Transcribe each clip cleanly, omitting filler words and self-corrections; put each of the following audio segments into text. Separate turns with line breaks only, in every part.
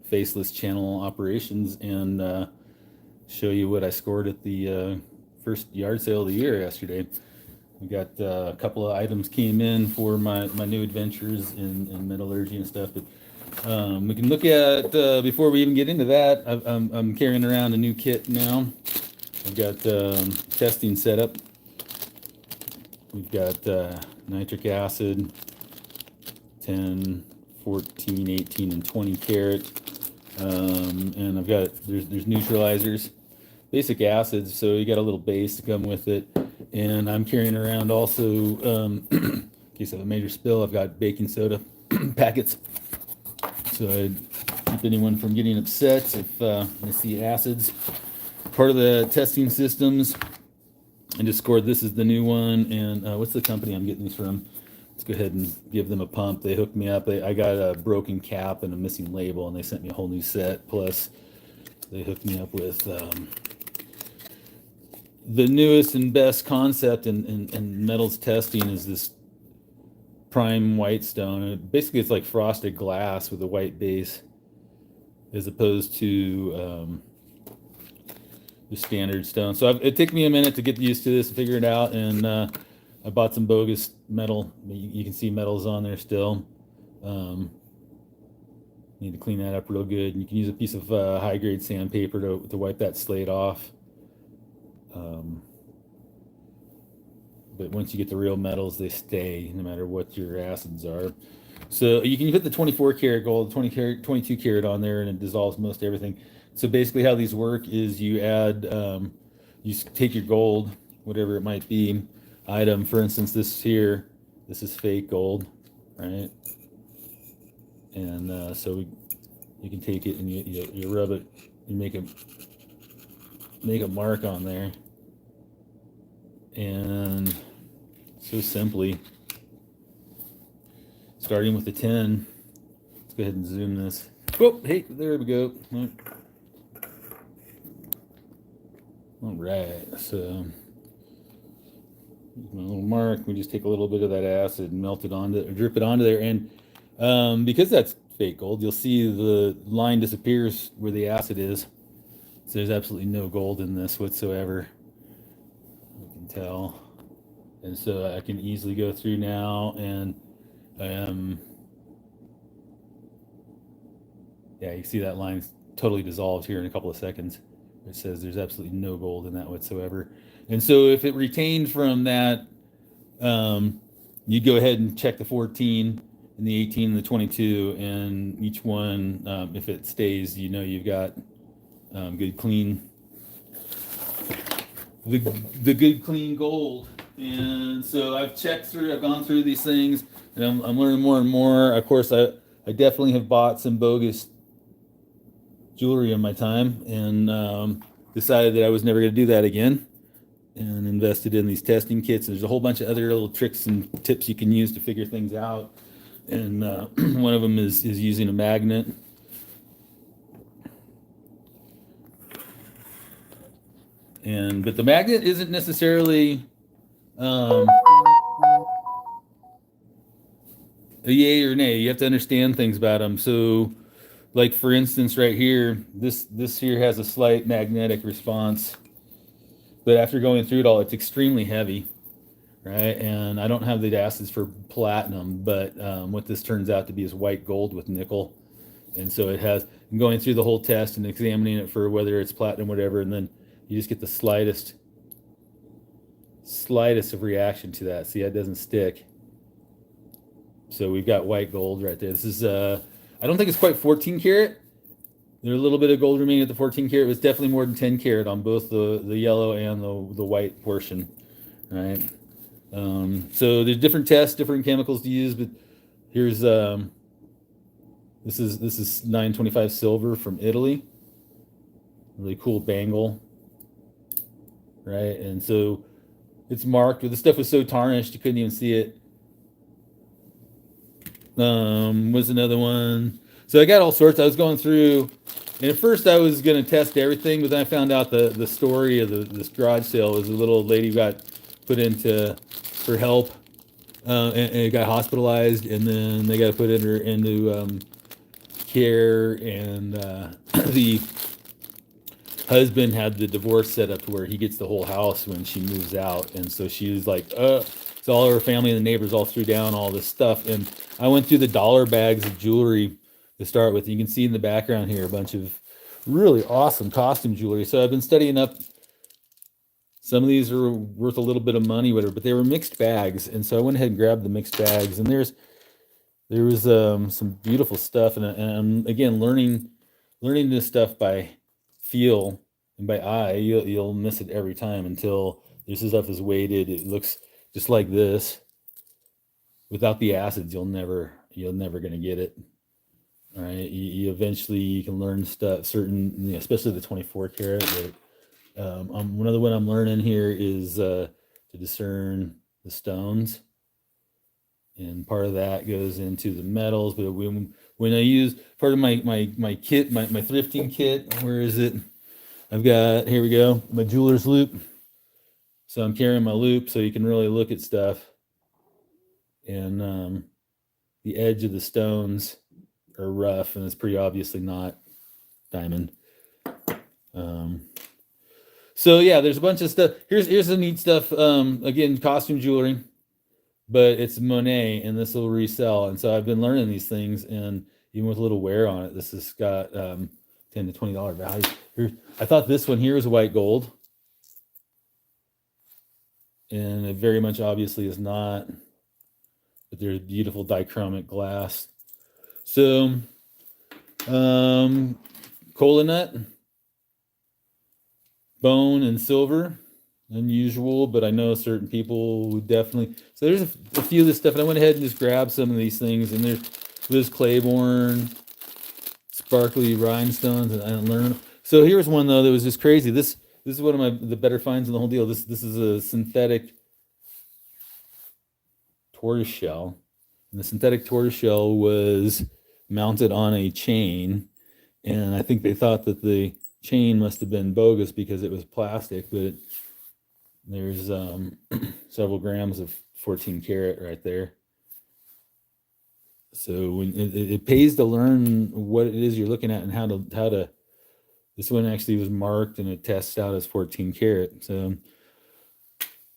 faceless channel operations and show you what I scored at the first yard sale of the year yesterday. We got a couple of items came in for my new adventures in metallurgy and stuff. But we can look at, before we even get into that, I'm carrying around a new kit now. I've got testing set up. We've got nitric acid, 10, 14, 18, and 20 karat. And I've got, there's neutralizers, basic acids, so you got a little base to come with it. And I'm carrying around also, in case of a major spill, I've got baking soda packets. So I keep anyone from getting upset if they see acids. Part of the testing systems, I just scored, this is the new one, and what's the company I'm getting these from? Let's go ahead and give them a pump. They hooked me up. I got a broken cap and a missing label, and they sent me a whole new set. Plus, they hooked me up with the newest and best concept in metals testing is this prime white stone. Basically, it's like frosted glass with a white base, as opposed to the standard stone. So it took me a minute to get used to this and figure it out, and I bought some bogus metal. You can see metals on there still. Need to clean that up real good. You can use a piece of high-grade sandpaper to wipe that slate off. But once you get the real metals, they stay no matter what your acids are. So you can put the 24 karat gold, 20 karat, 22 karat on there, and it dissolves most everything. So basically how these work is you add, you take your gold, whatever it might be, item. For instance, this here, this is fake gold, right? And so you can take it and you rub it, you make a mark on there. And so simply, starting with the 10, let's go ahead and zoom this. Oh, hey, there we go. All right, so a little mark. We just take a little bit of that acid and melt it onto, or drip it onto there. And because that's fake gold, you'll see the line disappears where the acid is. So there's absolutely no gold in this whatsoever. You can tell. And so I can easily go through now and yeah, you see that line's totally dissolved here in a couple of seconds. It says there's absolutely no gold in that whatsoever. And so if it retained from that, you go ahead and check the 14 and the 18 and the 22, and each one, if it stays, you know you've got good clean, the good clean gold. And so I've gone through these things, and I'm learning more and more. Of course, I definitely have bought some bogus jewelry in my time, and decided that I was never going to do that again, and invested in these testing kits. There's a whole bunch of other little tricks and tips you can use to figure things out, and one of them is using a magnet. But the magnet isn't necessarily a yay or nay. You have to understand things about them. So, like for instance, right here, this here has a slight magnetic response, but after going through it all, it's extremely heavy, right? And I don't have the acids for platinum, but what this turns out to be is white gold with nickel. And so it has, going through the whole test and examining it for whether it's platinum, whatever, and then you just get the slightest of reaction to that. See, that doesn't stick. So we've got white gold right there. This is, I don't think it's quite 14 karat. There's a little bit of gold remaining at the 14 karat. It was definitely more than 10 karat on both the yellow and the white portion, right? So there's different tests, different chemicals to use, but here's, this is 925 silver from Italy. Really cool bangle, right? And so it's marked, but the stuff was so tarnished you couldn't even see it. Was another one. So I got all sorts. I was going through, and at first I was going to test everything, but then I found out the story of this garage sale was a little lady who got put into for help, and it got hospitalized, and then they got to put her into care, and the husband had the divorce set up to where he gets the whole house when she moves out, and so she was like, so all her family and the neighbors all threw down all this stuff, and I went through the dollar bags of jewelry to start with. You can see in the background here a bunch of really awesome costume jewelry. So I've been studying up. Some of these are worth a little bit of money, whatever, but they were mixed bags, and so I went ahead and grabbed the mixed bags, and there was some beautiful stuff, and I'm again learning this stuff by feel and by eye. You'll miss it every time until this stuff is weighted. It looks just like this. Without the acids, you're never gonna get it. All right, you eventually you can learn stuff certain, especially the 24 karat. One other one I'm learning here is to discern the stones, and part of that goes into the metals. But when I use part of my kit, my thrifting kit, where is it? I've got, here we go, my jeweler's loop. So I'm carrying my loop so you can really look at stuff. And the edge of the stones are rough, and it's pretty obviously not diamond. So yeah, there's a bunch of stuff. Here's the neat stuff. Again, costume jewelry, but it's Monet, and this will resell. And so I've been learning these things, and even with a little wear on it, this has got $10 to $20 value. Here, I thought this one here is white gold, and it very much obviously is not. But there's beautiful dichromic glass. So, kola nut, bone, and silver. Unusual, but I know certain people would definitely. So there's a few of this stuff, and I went ahead and just grabbed some of these things. And there's Claiborne, sparkly rhinestones, and I learned. So here's one though that was just crazy. This is one of the better finds in the whole deal. This is a synthetic tortoise shell, and the synthetic tortoise shell was mounted on a chain, and I think they thought that the chain must have been bogus because it was plastic, but there's several grams of 14 karat right there. So when it pays to learn what it is you're looking at and how to. This one actually was marked and it tests out as 14 karat. So.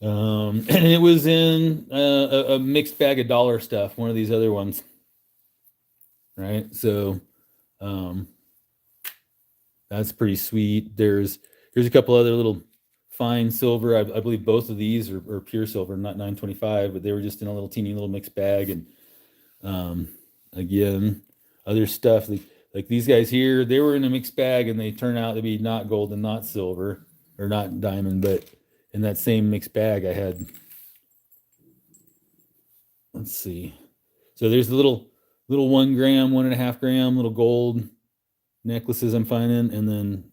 And it was in a mixed bag of dollar stuff, one of these other ones, right? So that's pretty sweet. Here's a couple other little fine silver. I believe both of these are pure silver, not 925, but they were just in a little teeny little mixed bag. And again, other stuff like these guys here, they were in a mixed bag, and they turn out to be not gold and not silver or not diamond, but in that same mixed bag, I had, let's see. So there's the little 1 gram, 1.5 gram little gold necklaces I'm finding. And then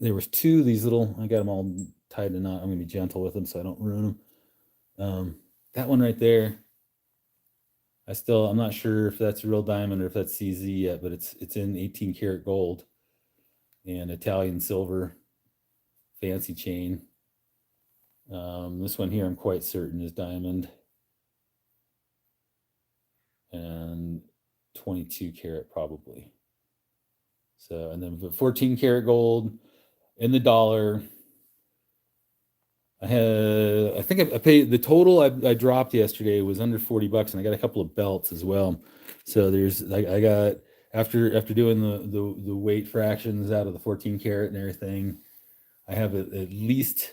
there was two of these little, I got them all tied in a knot. I'm gonna be gentle with them so I don't ruin them. That one right there, I'm not sure if that's real diamond or if that's CZ yet, but it's in 18 karat gold and Italian silver, fancy chain. This one here I'm quite certain is diamond, and 22 karat probably. So, and then the 14 karat gold in the dollar. I think I paid the total I dropped yesterday was under $40, and I got a couple of belts as well. So I got after doing the weight fractions out of the 14 karat and everything, I have at least.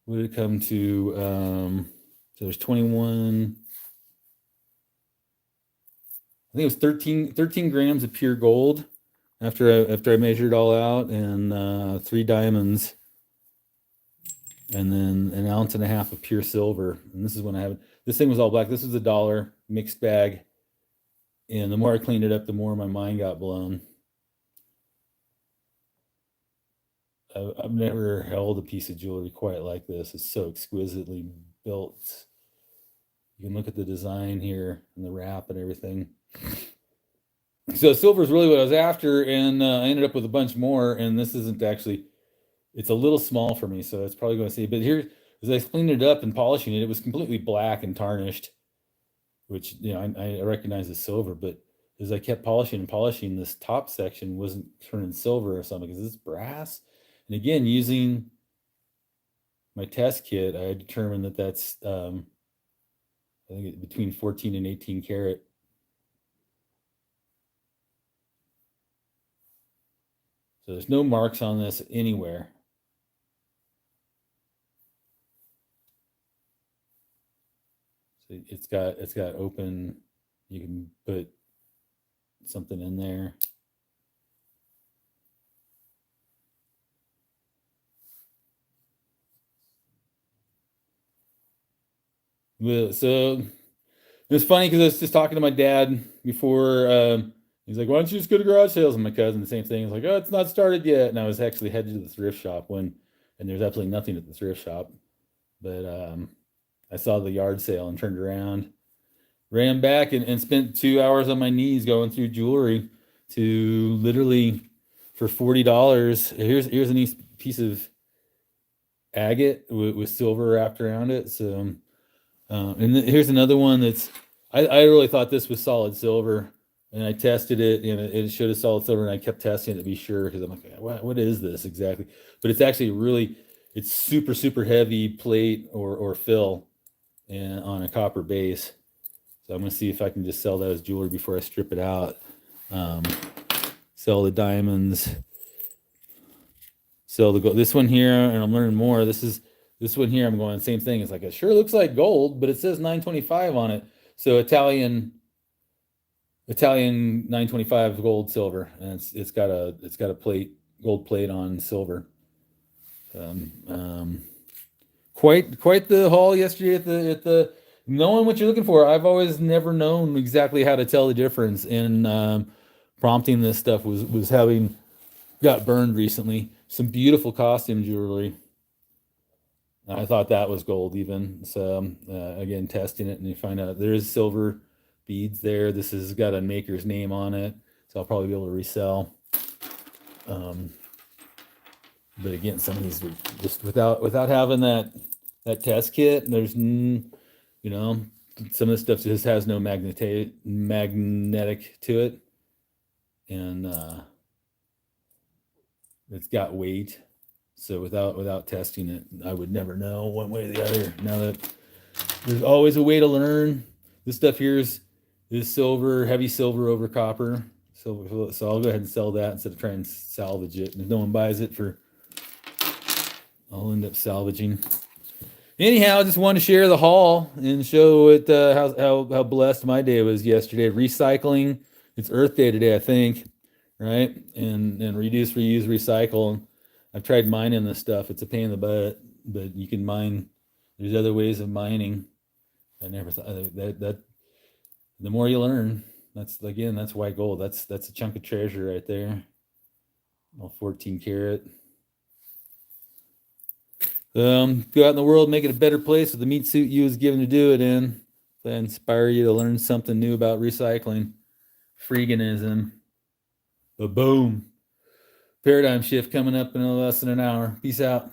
What did it come to? So there's 21. I think it was 13 grams of pure gold after I measured it all out, and 3 diamonds, and then 1.5 ounces of pure silver. And this is when I have it. This thing was all black. This was $1 mixed bag, and the more I cleaned it up, the more my mind got blown. I've never held a piece of jewelry quite like this. It's so exquisitely built. You can look at the design here and the wrap and everything. So silver is really what I was after, and I ended up with a bunch more. And this isn't actually, it's a little small for me, so it's probably going to see. But here, as I cleaned it up and polishing it, it was completely black and tarnished, which I recognize as silver. But as I kept polishing and polishing, this top section wasn't turning silver or something because it's brass. And again, using my test kit, I determined that that's I think between 14 and 18 karat. So there's no marks on this anywhere. So it's got open. You can put something in there. Well, so it's funny because I was just talking to my dad before. He's like, "Why don't you just go to garage sales?" And my cousin, the same thing. He's like, "Oh, it's not started yet." And I was actually headed to the thrift shop and there's absolutely nothing at the thrift shop. But I saw the yard sale and turned around, ran back and spent 2 hours on my knees going through jewelry to literally for $40. Here's a nice piece of agate with silver wrapped around it. So, here's another one that's I really thought this was solid silver, and I tested it, and it showed a solid silver, and I kept testing it to be sure because I'm like, what is this exactly? But it's actually really, it's super heavy plate or fill, and on a copper base. So I'm gonna see if I can just sell that as jewelry before I strip it out. Um, Sell the diamonds, sell the gold. This one here, and I'm learning more. This one here. I'm going same thing. It's like it sure looks like gold, but it says 925 on it. So Italian 925 gold silver, and it's got a gold plate on silver. Quite the haul yesterday at the knowing what you're looking for. I've always never known exactly how to tell the difference in prompting this stuff was having got burned recently. Some beautiful costume jewelry. I thought that was gold even. So again, testing it and you find out there is silver beads there. This has got a maker's name on it, so I'll probably be able to resell. But again, some of these are just without having that test kit. There's some of this stuff just has no magnetic to it, and it's got weight. So without testing it, I would never know one way or the other. Now that there's always a way to learn. This stuff here is silver, heavy silver over copper. So I'll go ahead and sell that instead of trying to salvage it. And if no one buys it I'll end up salvaging. Anyhow, I just wanted to share the haul and show it how blessed my day was yesterday. Recycling. It's Earth Day today, I think, right? And reduce, reuse, recycle. I've tried mining this stuff. It's a pain in the butt, but you can mine. There's other ways of mining. I never thought that the more you learn, that's white gold. That's a chunk of treasure right there. All 14 karat. Go out in the world, make it a better place with the meat suit you was given to do it in. I inspire you to learn something new about recycling. Freeganism. Boom. Paradigm shift coming up in less than an hour. Peace out.